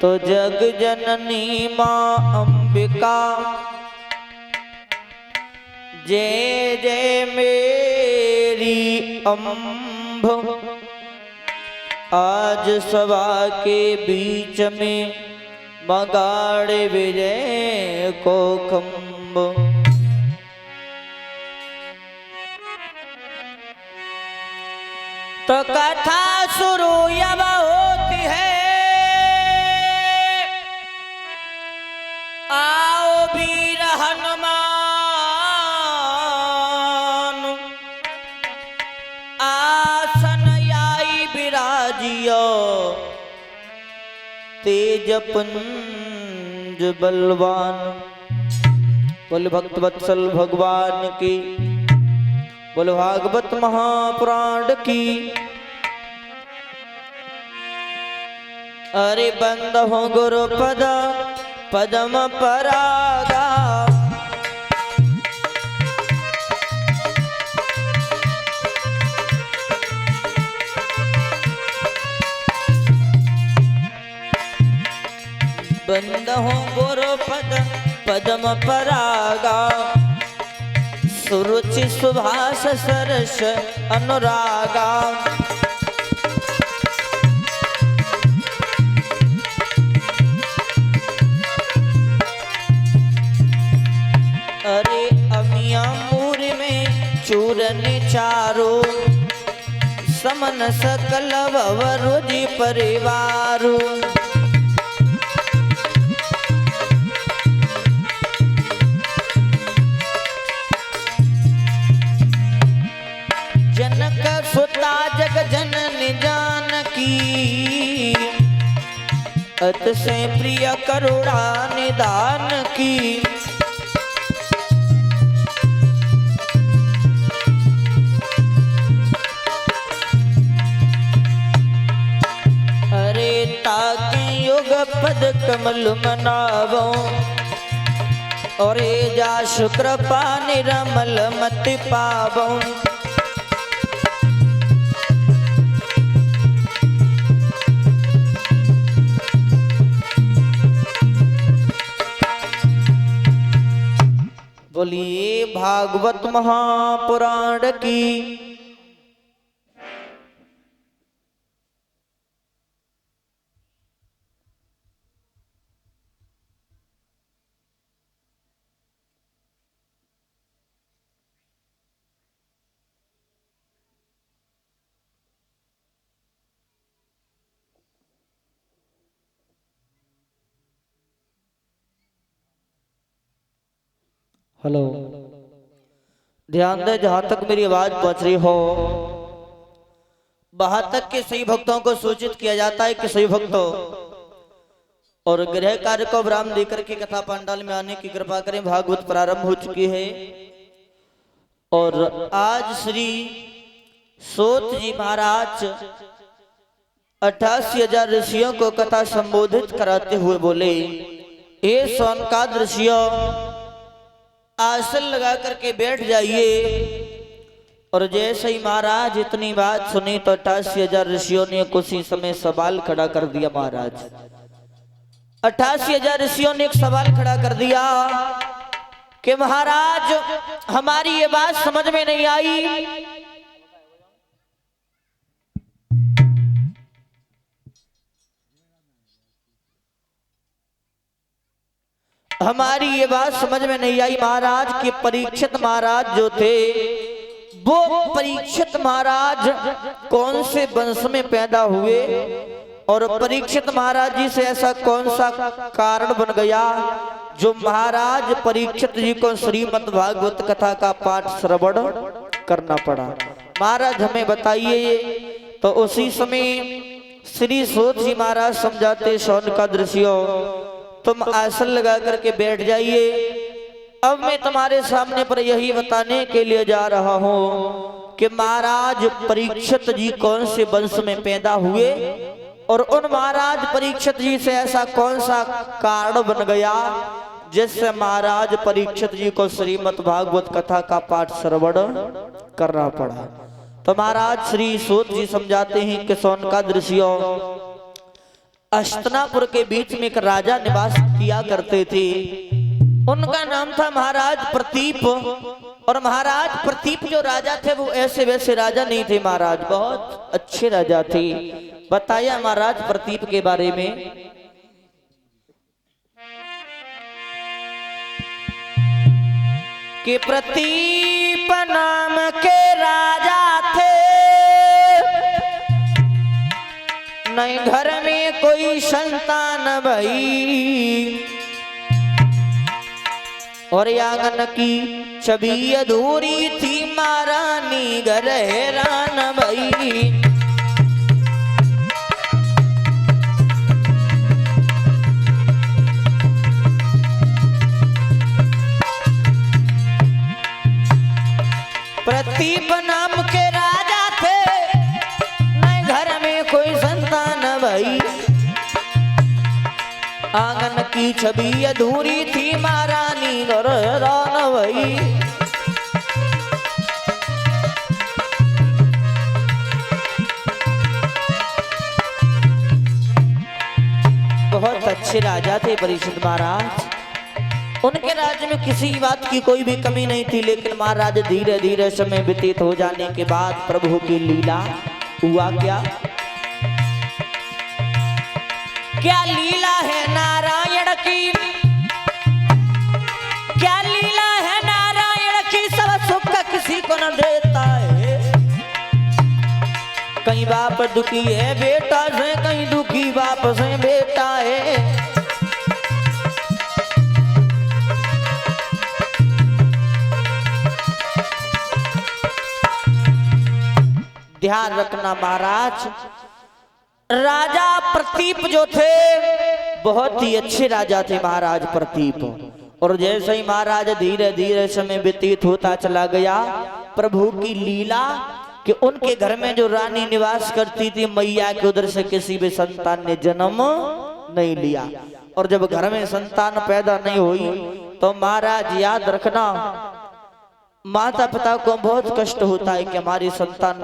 तो जग जननी माँ अंबिका जय जय मेरी अम्भ। आज सभा के बीच में मगाड़े विजय को खम्भ। तो कथा शुरू अब होती है, आओ वीर हनुमान आसन आई विराजियो। तेज पुंज बलवान। बोल भक्त वत्सल भगवान की, बोल भागवत महापुराण की। अरे बंद हो गुरु पद पदम परागा। बंद हो गुरु पद पदम परागा। सुरुचि सुभाष सरस अनुरागा। अरे अमिया मूर में चूरन चारो। समन सकल भवरुधि परिवारो। जनक सुता जग जननी जानकी। अत से प्रिय करुणा निदान की। अरे ताके युग पद कमल मनावो। और जा शुक्र पा निरमल मति पावो। बोलिए भागवत महापुराण की। हेलो, ध्यान दे जहां तक मेरी आवाज पहुंच रही हो वहां तक के सही भक्तों को सूचित किया जाता है कि सही भक्तों और गृह कार्य को विराम देकर के कथा पंडाल में आने की कृपा करें। भागवत प्रारंभ हो चुकी है और आज श्री सूत जी महाराज 88,000 ऋषियों को कथा संबोधित कराते हुए बोले, हे सौनकाद ऋषियों, आसन लगा करके बैठ जाइए। और जैसे ही महाराज इतनी बात सुनी तो 88,000 ऋषियों ने कुछ ही समय सवाल खड़ा कर दिया। महाराज 88,000 ऋषियों ने एक सवाल खड़ा कर दिया कि महाराज हमारी ये बात समझ में नहीं आई। हमारी ये बात समझ में नहीं आई महाराज कि परीक्षित महाराज जो थे वो परीक्षित महाराज कौन से वंश में पैदा हुए और परीक्षित महाराज जी से ऐसा कौन सा कारण बन गया जो महाराज परीक्षित जी को श्रीमद् भागवत कथा का पाठ श्रवण करना पड़ा। महाराज हमें बताइए। तो उसी समय श्री सूत जी महाराज समझाते, शौनकाद ऋषियों तुम आसन लगा करके बैठ जाइए। अब मैं तुम्हारे सामने पर यही बताने के लिए जा रहा हूँ कि महाराज परीक्षित जी कौन से वंश में पैदा हुए और उन महाराज परीक्षित जी से ऐसा कौन सा कारण बन गया जिससे महाराज परीक्षित जी को श्रीमद् भागवत कथा का पाठ श्रवण करना पड़ा। तो महाराज श्री सूत जी समझाते हैं कि सौनकाद ऋषियों हस्तिनापुर के बीच में एक राजा निवास किया करते थे। उनका नाम था महाराज प्रतीप। और महाराज प्रतीप जो राजा थे वो ऐसे वैसे राजा नहीं थे महाराज, बहुत अच्छे राजा थे। बताया महाराज प्रतीप के बारे में कि प्रतीप नाम के राजा थे, नहीं घर में कोई संतान भई, और आंगन की छवि अधूरी थी, महारानी घर हैरान भई। प्रतीप नाम के राजा थे, न घर में कोई संतान भई, आंगन की छवि अधूरी थी, महारानी घर हैरान भई। बहुत अच्छे राजा थे परीक्षित महाराज। उनके राज्य में किसी बात की कोई भी कमी नहीं थी, लेकिन महाराज धीरे धीरे समय व्यतीत हो जाने के बाद प्रभु की लीला हुआ। क्या लीला है नारायण की, क्या लीला है नारायण की, सब सुख किसी को न देता है। कहीं बाप दुखी है बेटा से, कहीं दुखी बाप से बेटा है। ध्यान रखना महाराज, राजा प्रतीप जो थे बहुत ही अच्छे राजा थे महाराज प्रतीप। और जैसे ही महाराज धीरे धीरे समय व्यतीत होता चला गया, प्रभु की लीला कि उनके घर में जो रानी निवास करती थी मैया के उधर से किसी भी संतान ने जन्म नहीं लिया। और जब घर में संतान पैदा नहीं हुई तो महाराज याद रखना, माता पिता को बहुत कष्ट होता है कि हमारी संतान नहीं